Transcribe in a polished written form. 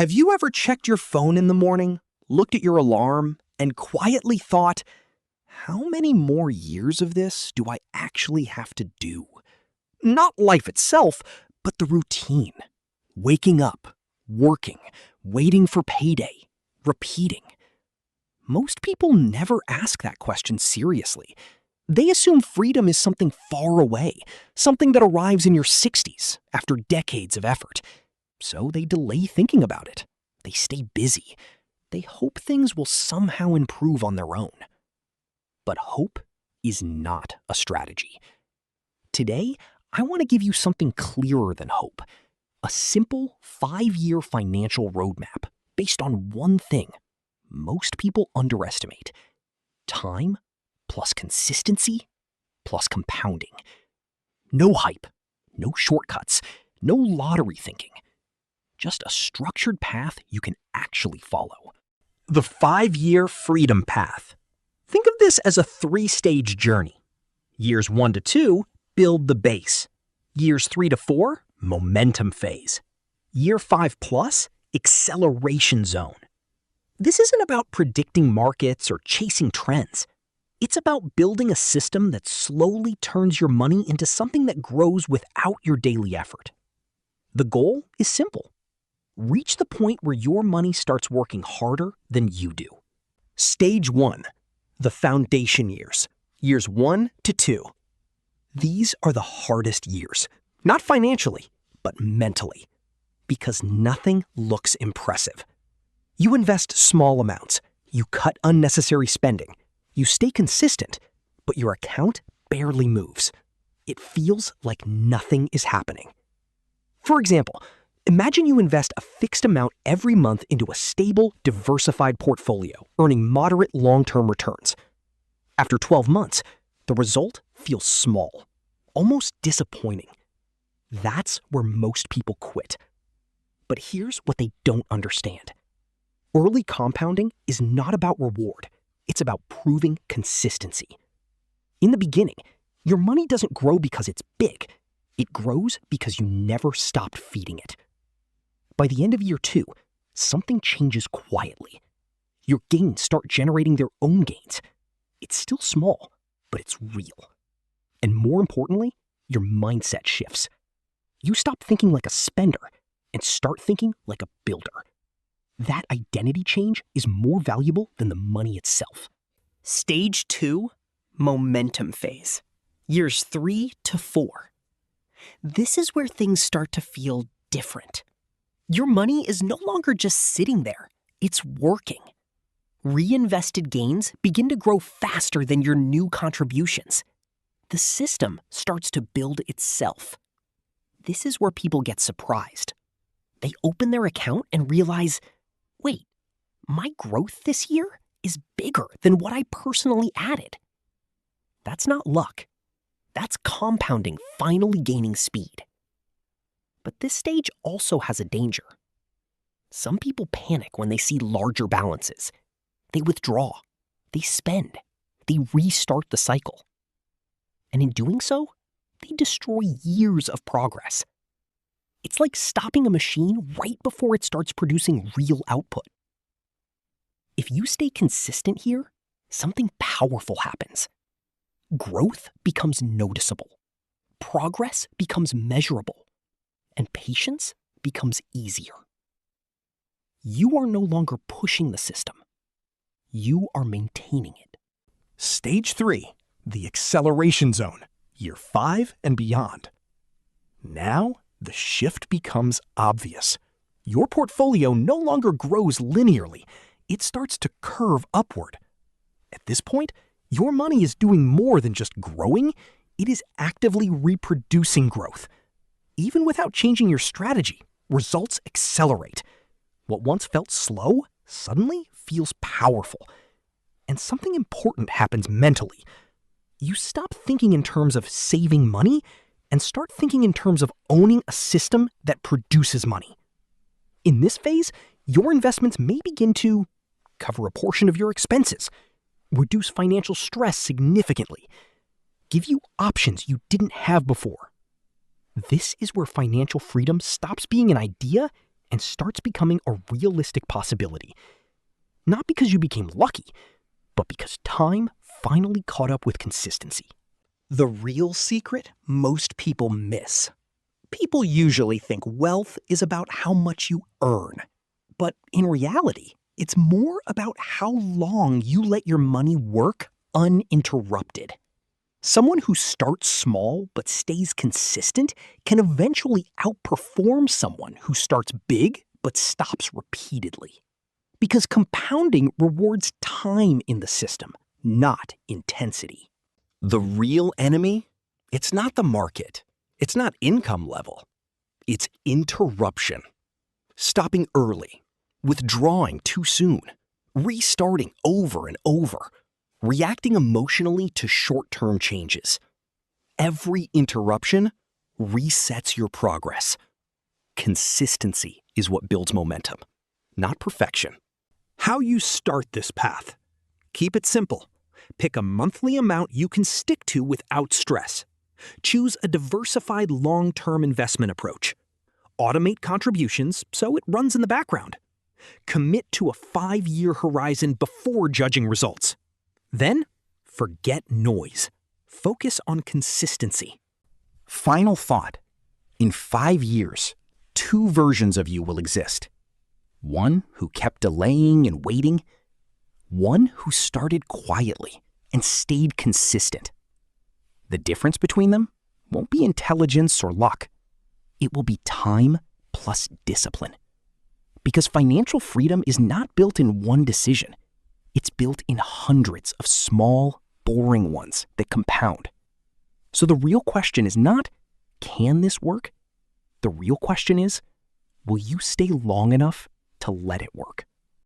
Have you ever checked your phone in the morning, looked at your alarm, and quietly thought, how many more years of this do I actually have to do? Not life itself, but the routine. Waking up, working, waiting for payday, repeating. Most people never ask that question seriously. They assume freedom is something far away, something that arrives in your 60s after decades of effort. So they delay thinking about it. They stay busy. They hope things will somehow improve on their own. But hope is not a strategy. Today, I want to give you something clearer than hope. A simple 5-year financial roadmap based on one thing most people underestimate: time plus consistency plus compounding. No hype, no shortcuts, no lottery thinking. Just a structured path you can actually follow. The 5-year freedom path. Think of this as a 3-stage journey. Years 1 to 2, build the base. Years 3 to 4, momentum phase. Year 5 plus, acceleration zone. This isn't about predicting markets or chasing trends. It's about building a system that slowly turns your money into something that grows without your daily effort. The goal is simple. Reach the point where your money starts working harder than you do. Stage 1. The foundation years. Years 1 to 2. These are the hardest years. Not financially, but mentally. Because nothing looks impressive. You invest small amounts. You cut unnecessary spending. You stay consistent, but your account barely moves. It feels like nothing is happening. For example, imagine you invest a fixed amount every month into a stable, diversified portfolio, earning moderate long-term returns. After 12 months, the result feels small, almost disappointing. That's where most people quit. But here's what they don't understand. Early compounding is not about reward. It's about proving consistency. In the beginning, your money doesn't grow because it's big. It grows because you never stopped feeding it. By the end of year 2, something changes quietly. Your gains start generating their own gains. It's still small, but it's real. And more importantly, your mindset shifts. You stop thinking like a spender and start thinking like a builder. That identity change is more valuable than the money itself. Stage 2, momentum phase. Years 3 to 4. This is where things start to feel different. Your money is no longer just sitting there, it's working. Reinvested gains begin to grow faster than your new contributions. The system starts to build itself. This is where people get surprised. They open their account and realize, wait, my growth this year is bigger than what I personally added. That's not luck. That's compounding finally gaining speed. But this stage also has a danger. Some people panic when they see larger balances. They withdraw. They spend. They restart the cycle. And in doing so, they destroy years of progress. It's like stopping a machine right before it starts producing real output. If you stay consistent here, something powerful happens. Growth becomes noticeable. Progress becomes measurable. And patience becomes easier. You are no longer pushing the system. You are maintaining it. Stage 3, the acceleration zone, year 5 and beyond. Now, the shift becomes obvious. Your portfolio no longer grows linearly. It starts to curve upward. At this point, your money is doing more than just growing. It is actively reproducing growth. Even without changing your strategy, results accelerate. What once felt slow suddenly feels powerful. And something important happens mentally. You stop thinking in terms of saving money and start thinking in terms of owning a system that produces money. In this phase, your investments may begin to cover a portion of your expenses, reduce financial stress significantly, give you options you didn't have before. This is where financial freedom stops being an idea and starts becoming a realistic possibility. Not because you became lucky, but because time finally caught up with consistency. The real secret most people miss. People usually think wealth is about how much you earn. But in reality, it's more about how long you let your money work uninterrupted. Someone who starts small but stays consistent can eventually outperform someone who starts big but stops repeatedly. Because compounding rewards time in the system, not intensity. The real enemy? It's not the market. It's not income level. It's interruption. Stopping early, withdrawing too soon, restarting over and over, reacting emotionally to short-term changes. Every interruption resets your progress. Consistency is what builds momentum, not perfection. How you start this path. Keep it simple. Pick a monthly amount you can stick to without stress. Choose a diversified long-term investment approach. Automate contributions so it runs in the background. Commit to a 5-year horizon before judging results. Then, forget noise. Focus on consistency. Final thought. In 5 years, 2 versions of you will exist. One who kept delaying and waiting. One who started quietly and stayed consistent. The difference between them won't be intelligence or luck. It will be time plus discipline. Because financial freedom is not built in one decision. It's built in hundreds of small, boring ones that compound. So the real question is not, can this work? The real question is, will you stay long enough to let it work?